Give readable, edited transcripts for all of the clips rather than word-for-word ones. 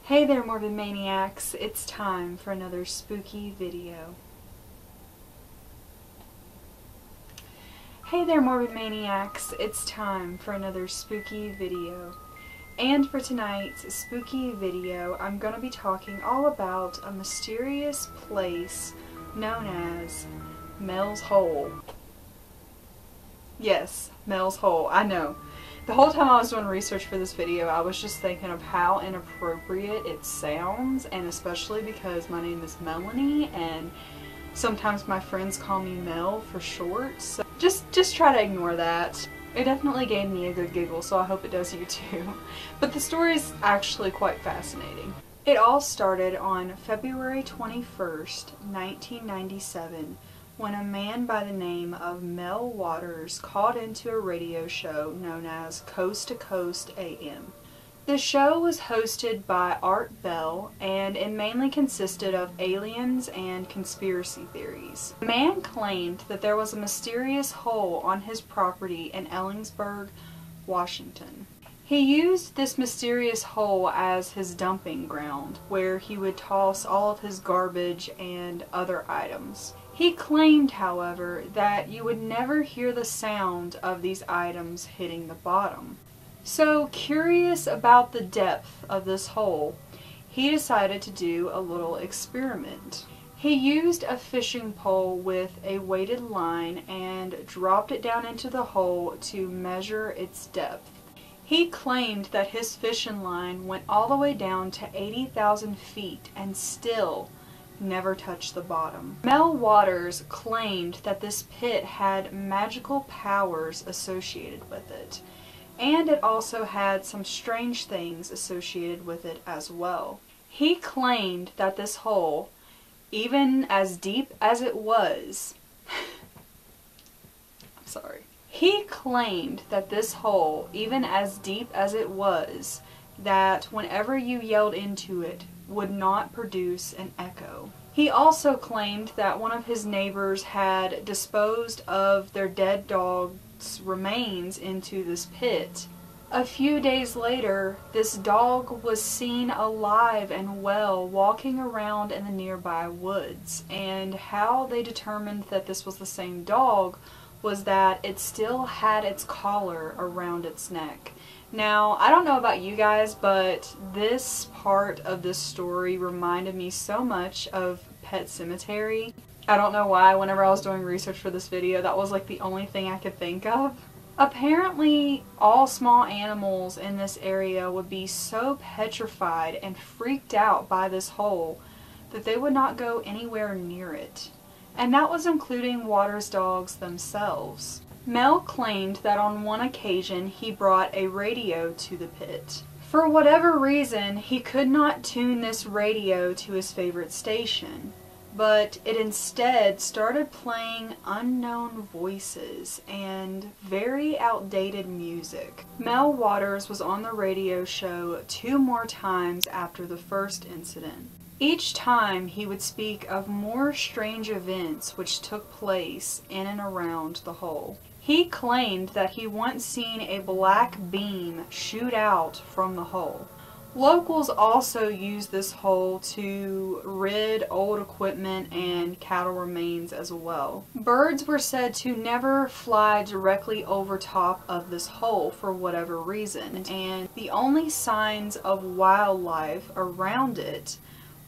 Hey there, Morbid Maniacs. It's time for another spooky video. Hey there, Morbid Maniacs. It's time for another spooky video. And for tonight's spooky video, I'm going to be talking all about a mysterious place known as Mel's Hole. Yes, Mel's Hole. I know. The whole time I was doing research for this video, I was just thinking of how inappropriate it sounds, and especially because my name is Melanie, and sometimes my friends call me Mel for short, so just try to ignore that. It definitely gave me a good giggle, so I hope it does you too. But the story is actually quite fascinating. It all started on February 21st, 1997, when a man by the name of Mel Waters called into a radio show known as Coast to Coast AM. The show was hosted by Art Bell, and it mainly consisted of aliens and conspiracy theories. The man claimed that there was a mysterious hole on his property in Ellensburg, Washington. He used this mysterious hole as his dumping ground, where he would toss all of his garbage and other items. He claimed, however, that you would never hear the sound of these items hitting the bottom. So, curious about the depth of this hole, he decided to do a little experiment. He used a fishing pole with a weighted line and dropped it down into the hole to measure its depth. He claimed that his fishing line went all the way down to 80,000 feet and still never touched the bottom. Mel Waters claimed that this pit had magical powers associated with it, and it also had some strange things associated with it as well. He claimed that this hole, even as deep as it was, I'm sorry. He claimed that this hole, even as deep as it was, that whenever you yelled into it, would not produce an echo. He also claimed that one of his neighbors had disposed of their dead dog's remains into this pit. A few days later, this dog was seen alive and well walking around in the nearby woods, and how they determined that this was the same dog was that it still had its collar around its neck. Now, I don't know about you guys, but this part of this story reminded me so much of Pet Sematary. I don't know why, whenever I was doing research for this video, that was like the only thing I could think of. Apparently, all small animals in this area would be so petrified and freaked out by this hole that they would not go anywhere near it. And that was including Waters' dogs themselves. Mel claimed that on one occasion he brought a radio to the pit. For whatever reason, he could not tune this radio to his favorite station, but it instead started playing unknown voices and very outdated music. Mel Waters was on the radio show 2 more times after the first incident. Each time he would speak of more strange events which took place in and around the hole. He claimed that he once seen a black beam shoot out from the hole. Locals also used this hole to rid old equipment and cattle remains as well. Birds were said to never fly directly over top of this hole for whatever reason, and the only signs of wildlife around it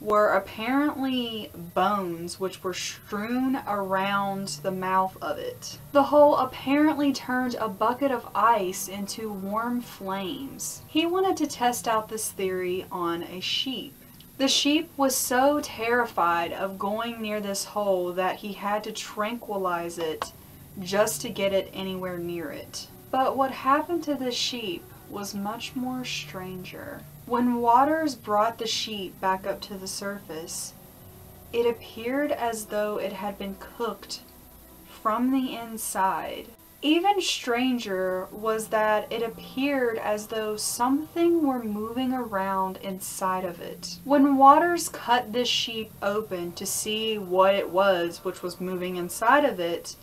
were apparently bones which were strewn around the mouth of it. The hole apparently turned a bucket of ice into warm flames. He wanted to test out this theory on a sheep. The sheep was so terrified of going near this hole that he had to tranquilize it just to get it anywhere near it. But what happened to the sheep was much more stranger. When Waters brought the sheep back up to the surface, it appeared as though it had been cooked from the inside. Even stranger was that it appeared as though something were moving around inside of it. When Waters cut this sheep open to see what it was which was moving inside of it,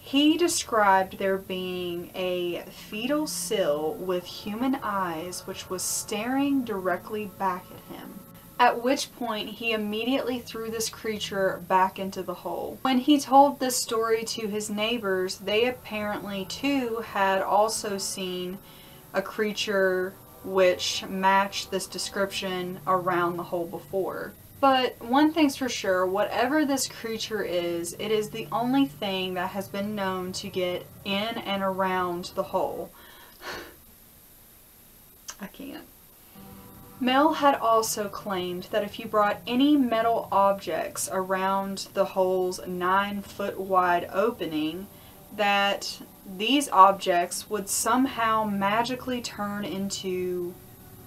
He described there being a fetal sill with human eyes which was staring directly back at him. At which point he immediately threw this creature back into the hole. When he told this story to his neighbors, they apparently too had also seen a creature which matched this description around the hole before. But one thing's for sure, whatever this creature is, it is the only thing that has been known to get in and around the hole. I can't. Mel had also claimed that if you brought any metal objects around the hole's 9-foot wide opening, that these objects would somehow magically turn into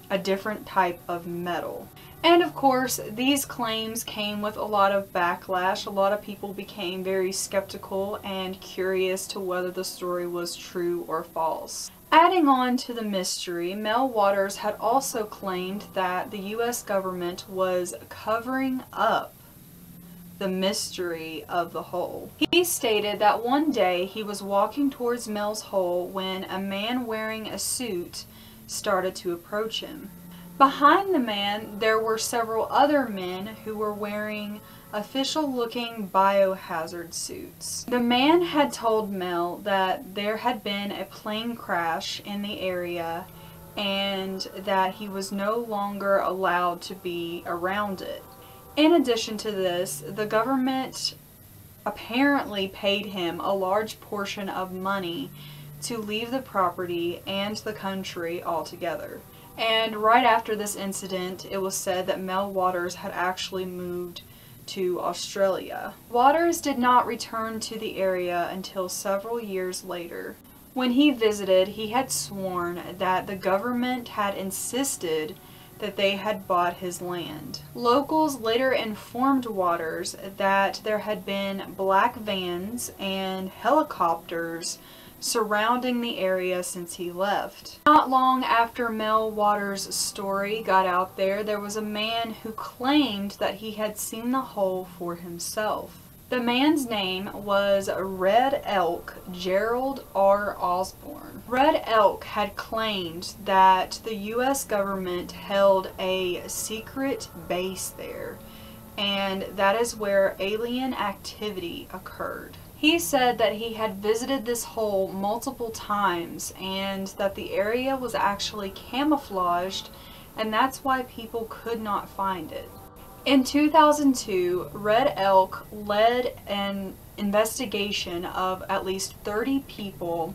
a different type of metal. And of course, these claims came with a lot of backlash. A lot of people became very skeptical and curious to whether the story was true or false. Adding on to the mystery, Mel Waters had also claimed that the US government was covering up the mystery of the hole. He stated that one day he was walking towards Mel's hole when a man wearing a suit started to approach him. Behind the man, there were several other men who were wearing official-looking biohazard suits. The man had told Mel that there had been a plane crash in the area and that he was no longer allowed to be around it. In addition to this, the government apparently paid him a large portion of money to leave the property and the country altogether. And right after this incident, it was said that Mel Waters had actually moved to Australia. Waters did not return to the area until several years later. When he visited, he had sworn that the government had insisted that they had bought his land. Locals later informed Waters that there had been black vans and helicopters surrounding the area since he left. Not long after Mel Waters' story got out there, there was a man who claimed that he had seen the hole for himself. The man's name was Red Elk Gerald R. Osborne. Red Elk had claimed that the US government held a secret base there, and that is where alien activity occurred. He said that he had visited this hole multiple times and that the area was actually camouflaged, and that's why people could not find it. In 2002, Red Elk led an investigation of at least 30 people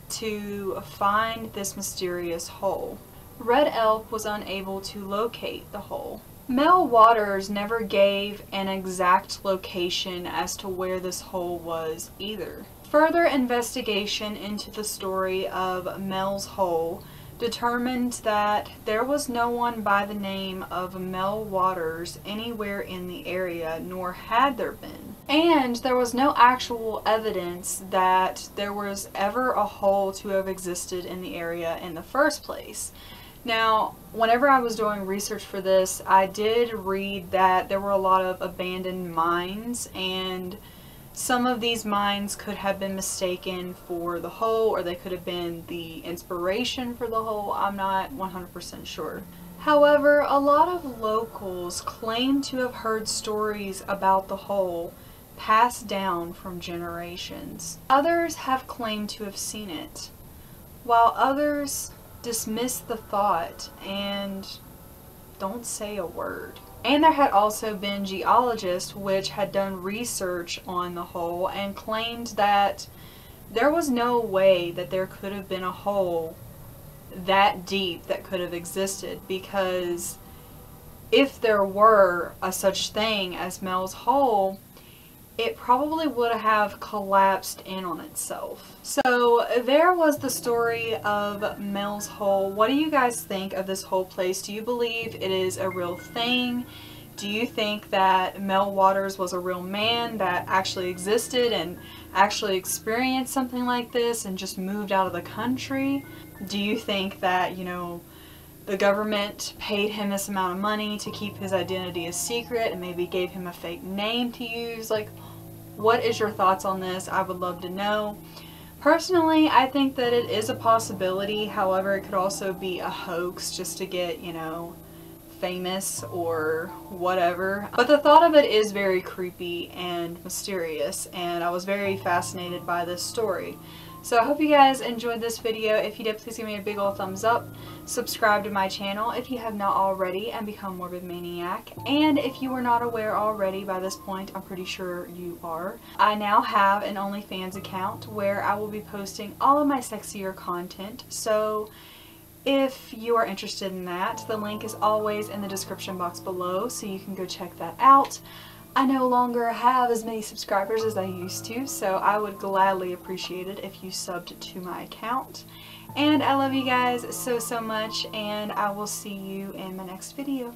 to find this mysterious hole. Red Elk was unable to locate the hole. Mel Waters never gave an exact location as to where this hole was either. Further investigation into the story of Mel's hole determined that there was no one by the name of Mel Waters anywhere in the area, nor had there been. And there was no actual evidence that there was ever a hole to have existed in the area in the first place. Now, whenever I was doing research for this, I did read that there were a lot of abandoned mines, and some of these mines could have been mistaken for the hole, or they could have been the inspiration for the hole. I'm not 100% sure. However, a lot of locals claim to have heard stories about the hole passed down from generations. Others have claimed to have seen it, while others dismiss the thought and don't say a word. And there had also been geologists which had done research on the hole and claimed that there was no way that there could have been a hole that deep that could have existed, because if there were a such thing as Mel's hole, it probably would have collapsed in on itself. So there was the story of Mel's hole. What do you guys think of this whole place? Do you believe it is a real thing? Do you think that Mel Waters was a real man that actually existed and actually experienced something like this and just moved out of the country? Do you think that, you know, the government paid him this amount of money to keep his identity a secret and maybe gave him a fake name to use? Like, What is your thoughts on this? I would love to know. Personally, I think that it is a possibility. However, it could also be a hoax just to get, you know, famous or whatever. But the thought of it is very creepy and mysterious, and I was very fascinated by this story. So I hope you guys enjoyed this video. If you did, please give me a big ol' thumbs up. Subscribe to my channel if you have not already and become Morbid Maniac. And if you were not aware already by this point, I'm pretty sure you are. I now have an OnlyFans account where I will be posting all of my sexier content. So if you are interested in that, the link is always in the description box below, so you can go check that out. I no longer have as many subscribers as I used to, so I would gladly appreciate it if you subbed to my account. And I love you guys so much, and I will see you in my next video.